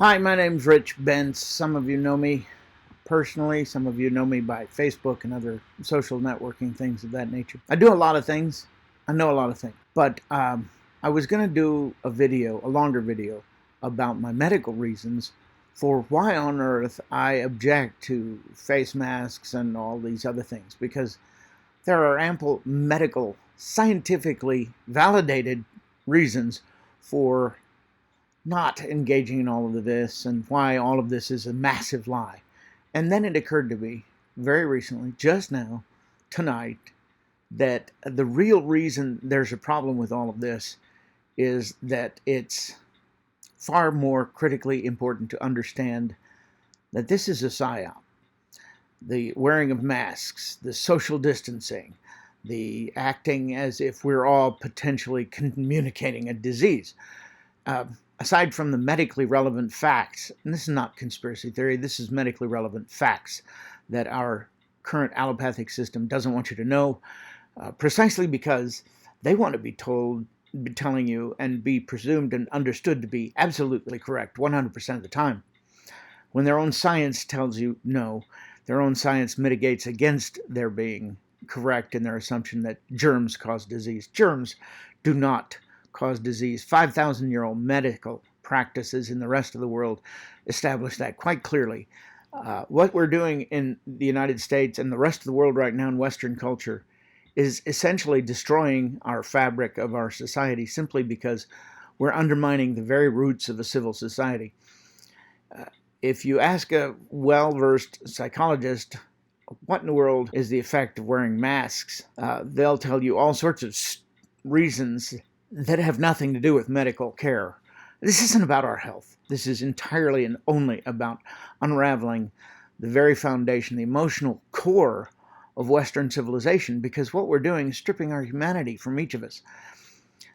Hi, my name's Rich Bentz. Some of you know me personally. Some of you know me by Facebook and other social networking things of that nature. I do a lot of things. I know a lot of things. But I was going to do a longer video, about my medical reasons for why on earth I object to face masks and all these other things. Because there are ample medical, scientifically validated reasons for not engaging in all of this and why all of this is a massive lie. And then it occurred to me very recently, just now, tonight, that the real reason there's a problem with all of this is that it's far more critically important to understand that this is a Psy Op. The wearing of masks, the social distancing, the acting as if we're all potentially communicating a disease. Aside from the medically relevant facts, and this is not conspiracy theory, this is medically relevant facts that our current allopathic system doesn't want you to know, precisely because they want to be telling you and be presumed and understood to be absolutely correct 100% of the time. When their own science tells you no, their own science mitigates against their being correct in their assumption that germs cause disease. Germs do not cause disease. 5,000-year-old medical practices in the rest of the world establish that quite clearly. What we're doing in the United States and the rest of the world right now in Western culture is essentially destroying our fabric of our society simply because we're undermining the very roots of a civil society. If you ask a well-versed psychologist what in the world is the effect of wearing masks, they'll tell you all sorts of reasons that have nothing to do with medical care. This isn't about our health. This is entirely and only about unraveling the very foundation, the emotional core of Western civilization, because what we're doing is stripping our humanity from each of us.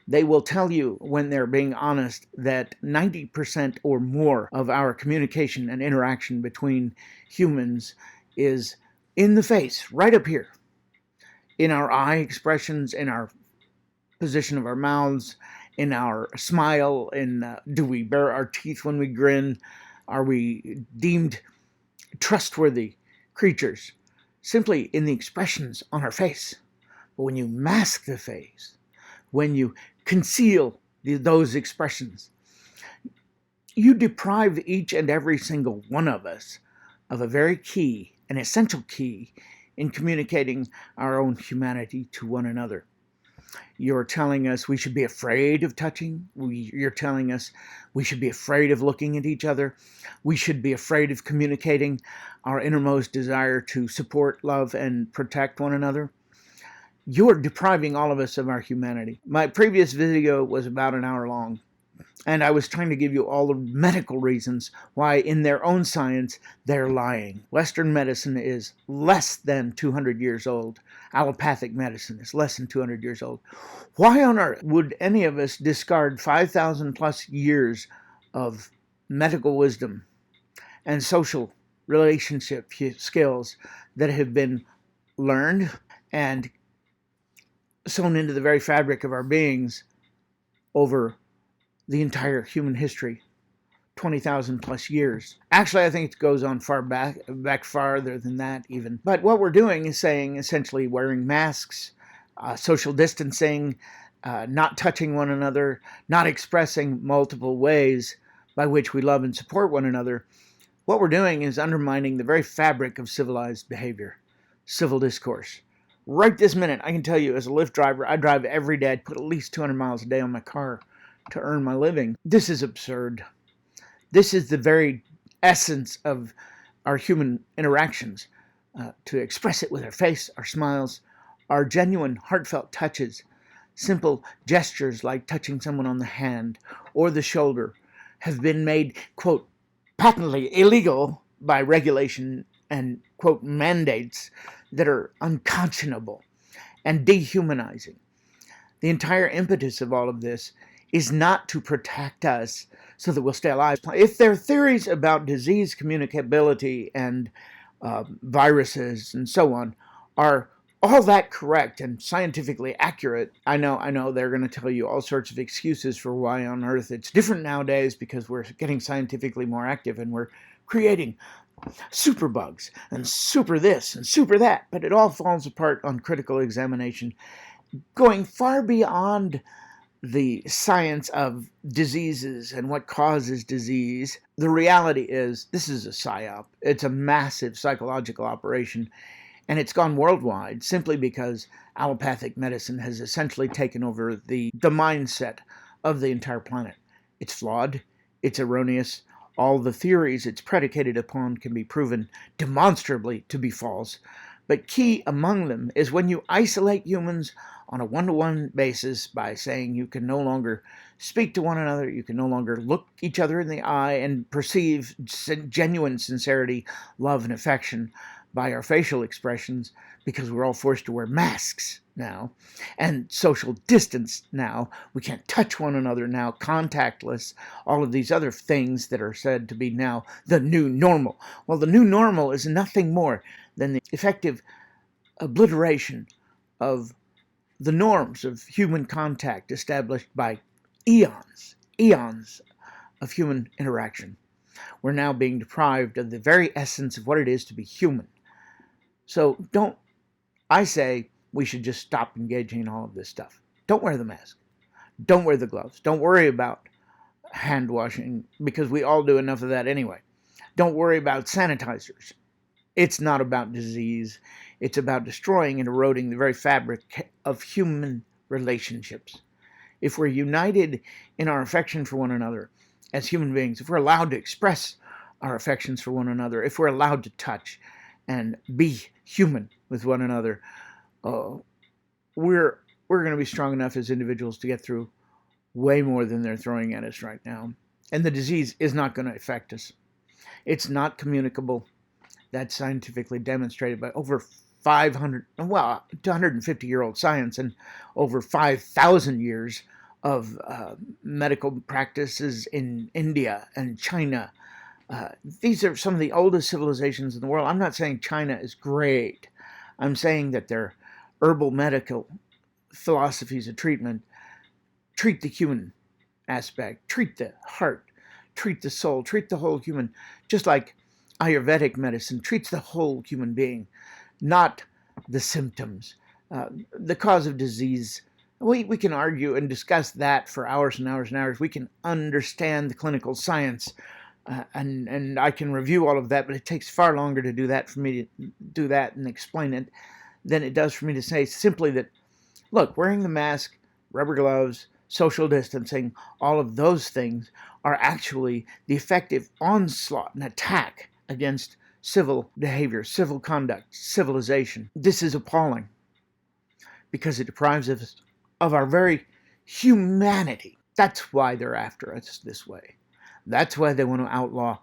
They will tell you, when they're being honest, that 90% or more of our communication and interaction between humans is in the face, right up here, in our eye expressions, in our position of our mouths, in our smile, do we bare our teeth when we grin? Are we deemed trustworthy creatures? Simply in the expressions on our face. But when you mask the face, when you conceal those expressions, you deprive each and every single one of us of a very key, an essential key, in communicating our own humanity to one another. You're telling us we should be afraid of touching. You're telling us we should be afraid of looking at each other. We should be afraid of communicating our innermost desire to support, love, and protect one another. You're depriving all of us of our humanity. My previous video was about an hour long, and I was trying to give you all the medical reasons why, in their own science, they're lying. Western medicine is less than 200 years old. Allopathic medicine is less than 200 years old. Why on earth would any of us discard 5,000 plus years of medical wisdom and social relationship skills that have been learned and sewn into the very fabric of our beings over the entire human history, 20,000 plus years. Actually, I think it goes on back farther than that even. But what we're doing is saying, essentially, wearing masks, social distancing, not touching one another, not expressing multiple ways by which we love and support one another. What we're doing is undermining the very fabric of civilized behavior, civil discourse. Right this minute, I can tell you, as a Lyft driver, I drive every day. I put at least 200 miles a day on my car to earn my living. This is absurd. This is the very essence of our human interactions, to express it with our face, our smiles, our genuine heartfelt touches. Simple gestures like touching someone on the hand or the shoulder have been made, quote, patently illegal by regulation and, quote, mandates that are unconscionable and dehumanizing. The entire impetus of all of this is not to protect us so that we'll stay alive. If their theories about disease communicability and viruses and so on are all that correct and scientifically accurate, I know they're going to tell you all sorts of excuses for why on earth it's different nowadays, because we're getting scientifically more active and we're creating super bugs and super this and super that. But it all falls apart on critical examination, going far beyond the science of diseases and what causes disease. The reality is, this is a Psy Op. It's a massive psychological operation, and it's gone worldwide simply because allopathic medicine has essentially taken over the mindset of the entire planet. It's flawed. It's erroneous. All the theories it's predicated upon can be proven demonstrably to be false. But key among them is when you isolate humans on a one-to-one basis by saying you can no longer speak to one another, you can no longer look each other in the eye and perceive genuine sincerity, love, and affection by our facial expressions, because we're all forced to wear masks now and social distance now. We can't touch one another now, contactless, all of these other things that are said to be now the new normal. Well, the new normal is nothing more than the effective obliteration of the norms of human contact established by eons of human interaction. We're now being deprived of the very essence of what it is to be human. So I say we should just stop engaging in all of this stuff. Don't wear the mask. Don't wear the gloves. Don't worry about hand washing, because we all do enough of that anyway. Don't worry about sanitizers. It's not about disease. It's about destroying and eroding the very fabric of human relationships. If we're united in our affection for one another as human beings, if we're allowed to express our affections for one another, if we're allowed to touch and be human with one another, we're going to be strong enough as individuals to get through way more than they're throwing at us right now. And the disease is not going to affect us. It's not communicable. That's scientifically demonstrated by over 250-year-old science and over 5,000 years of medical practices in India and China. These are some of the oldest civilizations in the world. I'm not saying China is great. I'm saying that their herbal medical philosophies of treatment treat the human aspect, treat the heart, treat the soul, treat the whole human, just like Ayurvedic medicine treats the whole human being, not the symptoms. The cause of disease, we can argue and discuss that for hours and hours and hours. We can understand the clinical science, and I can review all of that, but it takes far longer to do that for me to do that and explain it than it does for me to say simply that, look, wearing the mask, rubber gloves, social distancing, all of those things are actually the effective onslaught and attack against civil behavior, civil conduct, civilization. This is appalling because it deprives us of our very humanity. That's why they're after us this way. That's why they want to outlaw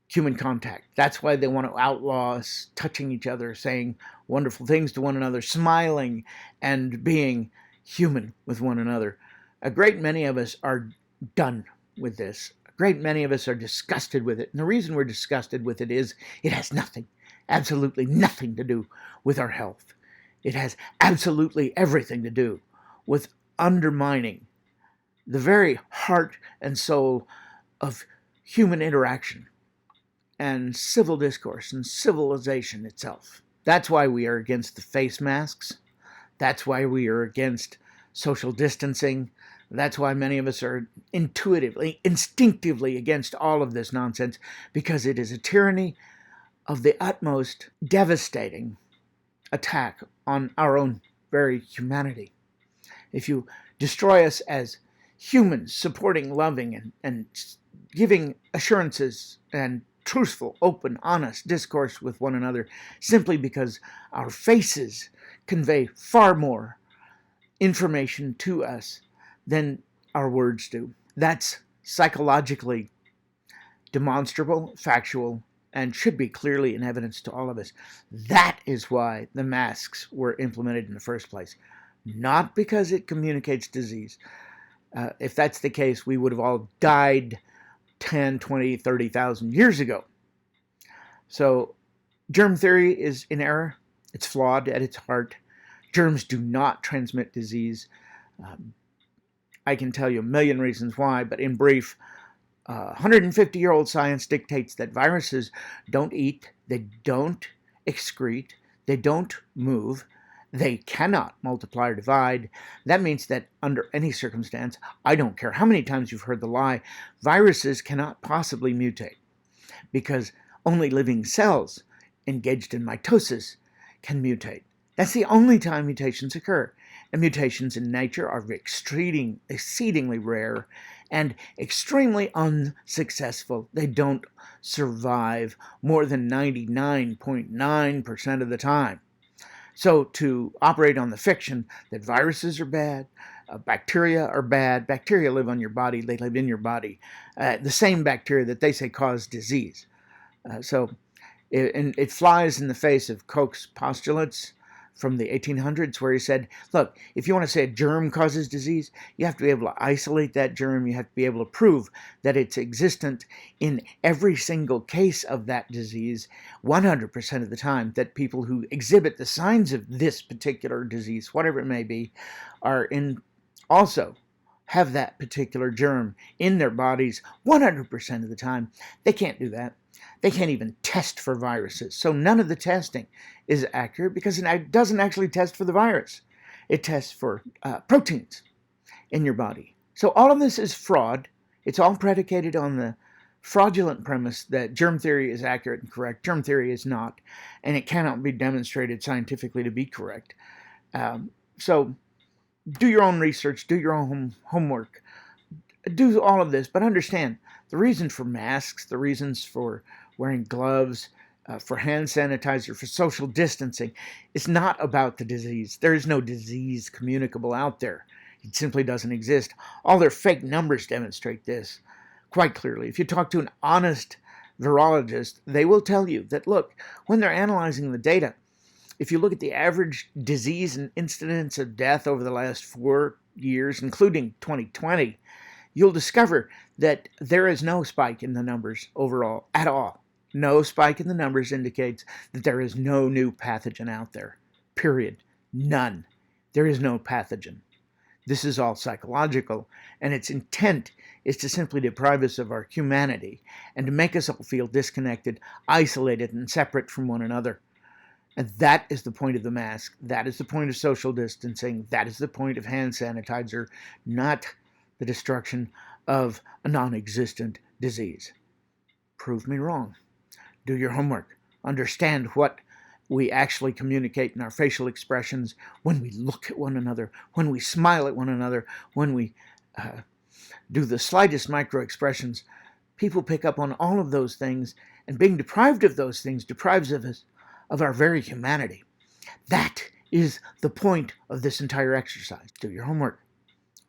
human contact. That's why they want to outlaw us touching each other, saying wonderful things to one another, smiling and being human with one another. A great many of us are done with this. A great many of us are disgusted with it. And the reason we're disgusted with it is it has nothing, absolutely nothing to do with our health. It has absolutely everything to do with undermining the very heart and soul of human interaction and civil discourse and civilization itself. That's why we are against the face masks. That's why we are against social distancing. That's why many of us are intuitively, instinctively against all of this nonsense, because it is a tyranny of the utmost devastating attack on our own very humanity. If you destroy us as humans, supporting, loving, and giving assurances and truthful, open, honest discourse with one another, simply because our faces convey far more information to us than our words do. That's psychologically demonstrable, factual, and should be clearly in evidence to all of us. That is why the masks were implemented in the first place. Not because it communicates disease. If that's the case, we would have all died 10, 20, 30,000 years ago. So germ theory is in error. It's flawed at its heart. Germs do not transmit disease. Um, I can tell you a million reasons why, but in brief, 150-year-old science dictates that viruses don't eat, they don't excrete, they don't move, they cannot multiply or divide. That means that under any circumstance, I don't care how many times you've heard the lie, viruses cannot possibly mutate because only living cells engaged in mitosis can mutate. That's the only time mutations occur. And mutations in nature are exceedingly rare and extremely unsuccessful. They don't survive more than 99.9% of the time. So to operate on the fiction that viruses are bad, bacteria are bad, bacteria live on your body, they live in your body, the same bacteria that they say cause disease. So it flies in the face of Koch's postulates from the 1800s, where he said, look, if you want to say a germ causes disease, you have to be able to isolate that germ. You have to be able to prove that it's existent in every single case of that disease 100% of the time, that people who exhibit the signs of this particular disease, whatever it may be, also have that particular germ in their bodies 100% of the time. They can't do that. They can't even test for viruses. So none of the testing is accurate because it doesn't actually test for the virus. It tests for proteins in your body. So all of this is fraud. It's all predicated on the fraudulent premise that germ theory is accurate and correct. Germ theory is not, and it cannot be demonstrated scientifically to be correct. So do your own research, do your own homework, do all of this, but understand the reason for masks, the reasons for wearing gloves, for hand sanitizer, for social distancing, is not about the disease. There is no disease communicable out there. It simply doesn't exist. All their fake numbers demonstrate this quite clearly. If you talk to an honest virologist, they will tell you that, look, when they're analyzing the data, if you look at the average disease and incidence of death over the last 4 years, including 2020, you'll discover that there is no spike in the numbers overall at all. No spike in the numbers indicates that there is no new pathogen out there. Period. None. There is no pathogen. This is all psychological, and its intent is to simply deprive us of our humanity and to make us all feel disconnected, isolated, and separate from one another. And that is the point of the mask. That is the point of social distancing. That is the point of hand sanitizer, not the destruction of a non-existent disease. Prove me wrong. Do your homework. Understand what we actually communicate in our facial expressions when we look at one another, when we smile at one another, when we do the slightest micro expressions. People pick up on all of those things, and being deprived of those things deprives us of our very humanity. That is the point of this entire exercise. Do your homework.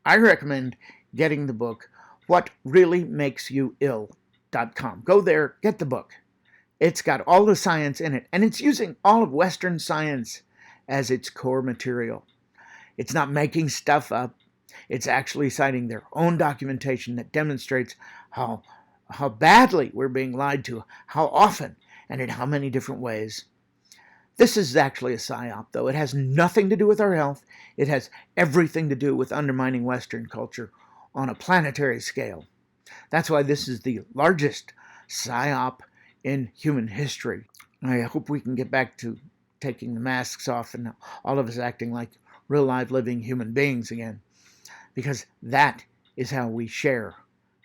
I recommend getting the book, What Really Makes You Ill.com. Go there, get the book. It's got all the science in it, and it's using all of Western science as its core material. It's not making stuff up. It's actually citing their own documentation that demonstrates how badly we're being lied to, how often, and in how many different ways. This is actually a Psy Op, though. It has nothing to do with our health. It has everything to do with undermining Western culture on a planetary scale. That's why this is the largest Psy Op in human history. I hope we can get back to taking the masks off and all of us acting like real live living human beings again, because that is how we share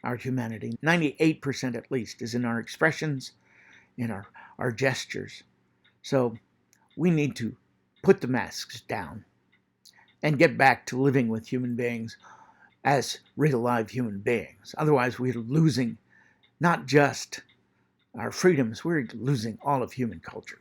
our humanity. 98% at least is in our expressions, in our gestures. So we need to put the masks down and get back to living with human beings as real live human beings. Otherwise, we're losing not just our freedoms, we're losing all of human culture.